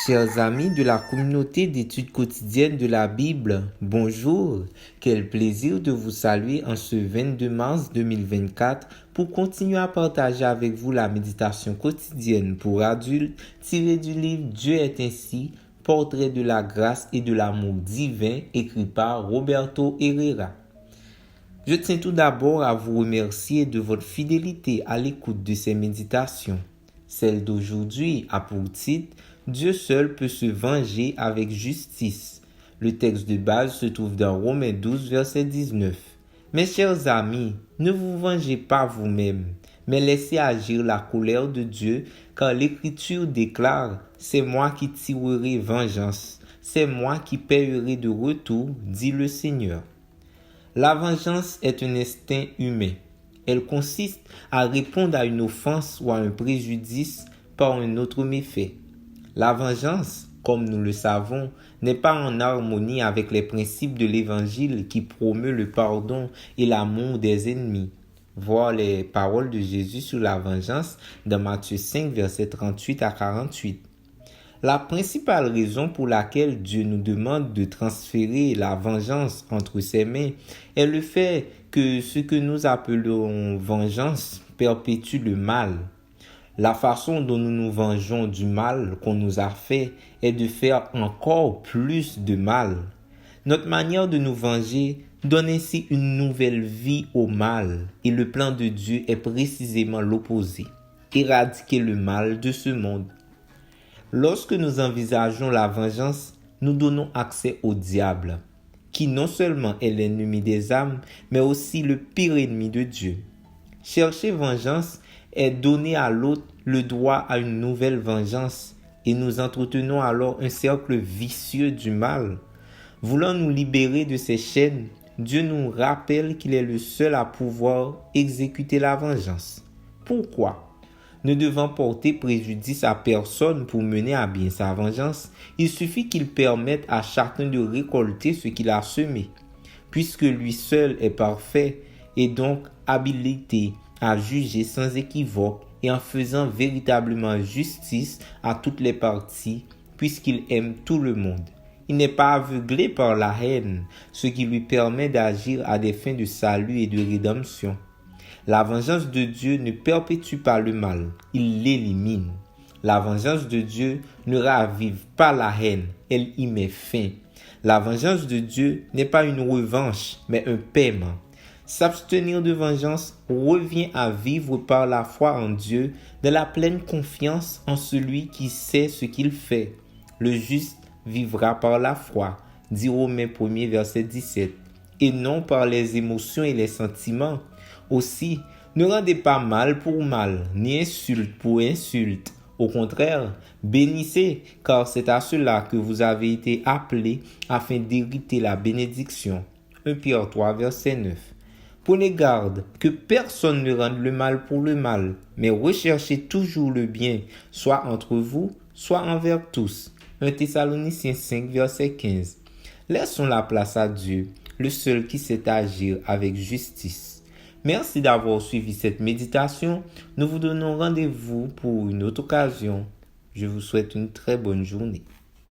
Chers amis de la communauté d'études quotidiennes de la Bible, bonjour. Quel plaisir de vous saluer en ce 22 mars 2024 pour continuer à partager avec vous la méditation quotidienne pour adultes tirée du livre Dieu est ainsi, portrait de la grâce et de l'amour divin écrit par Roberto Herrera. Je tiens tout d'abord à vous remercier de votre fidélité à l'écoute de ces méditations. Celle d'aujourd'hui a pour titre « Dieu seul peut se venger avec justice ». Le texte de base se trouve dans Romains 12, verset 19. Mes chers amis, ne vous vengez pas vous-même, mais laissez agir la colère de Dieu, car l'Écriture déclare « C'est moi qui tirerai vengeance, c'est moi qui paierai de retour, dit le Seigneur ». La vengeance est un instinct humain. Elle consiste à répondre à une offense ou à un préjudice par un autre méfait. La vengeance, comme nous le savons, n'est pas en harmonie avec les principes de l'Évangile qui promeut le pardon et l'amour des ennemis. Voir les paroles de Jésus sur la vengeance dans Matthieu 5, versets 38 à 48. La principale raison pour laquelle Dieu nous demande de transférer la vengeance entre ses mains est le fait que ce que nous appelons vengeance perpétue le mal. La façon dont nous nous vengeons du mal qu'on nous a fait est de faire encore plus de mal. Notre manière de nous venger donne ainsi une nouvelle vie au mal et le plan de Dieu est précisément l'opposé, éradiquer le mal de ce monde. Lorsque nous envisageons la vengeance, nous donnons accès au diable, qui non seulement est l'ennemi des âmes, mais aussi le pire ennemi de Dieu. Chercher vengeance est donner à l'autre le droit à une nouvelle vengeance, et nous entretenons alors un cercle vicieux du mal. Voulant nous libérer de ces chaînes, Dieu nous rappelle qu'il est le seul à pouvoir exécuter la vengeance. Pourquoi ? Ne devant porter préjudice à personne pour mener à bien sa vengeance, il suffit qu'il permette à chacun de récolter ce qu'il a semé. Puisque lui seul est parfait et donc habilité à juger sans équivoque et en faisant véritablement justice à toutes les parties, puisqu'il aime tout le monde. Il n'est pas aveuglé par la haine, ce qui lui permet d'agir à des fins de salut et de rédemption. La vengeance de Dieu ne perpétue pas le mal, il l'élimine. La vengeance de Dieu ne ravive pas la haine, elle y met fin. La vengeance de Dieu n'est pas une revanche, mais un paiement. S'abstenir de vengeance revient à vivre par la foi en Dieu, de la pleine confiance en celui qui sait ce qu'il fait. Le juste vivra par la foi, dit Romains 1, verset 17, et non par les émotions et les sentiments. Aussi, ne rendez pas mal pour mal, ni insulte pour insulte. Au contraire, bénissez, car c'est à cela que vous avez été appelés afin d'hériter la bénédiction. 1 Pierre 3, verset 9. Prenez garde que personne ne rende le mal pour le mal, mais recherchez toujours le bien, soit entre vous, soit envers tous. 1 Thessaloniciens 5, verset 15. Laissons la place à Dieu, le seul qui sait agir avec justice. Merci d'avoir suivi cette méditation. Nous vous donnons rendez-vous pour une autre occasion. Je vous souhaite une très bonne journée.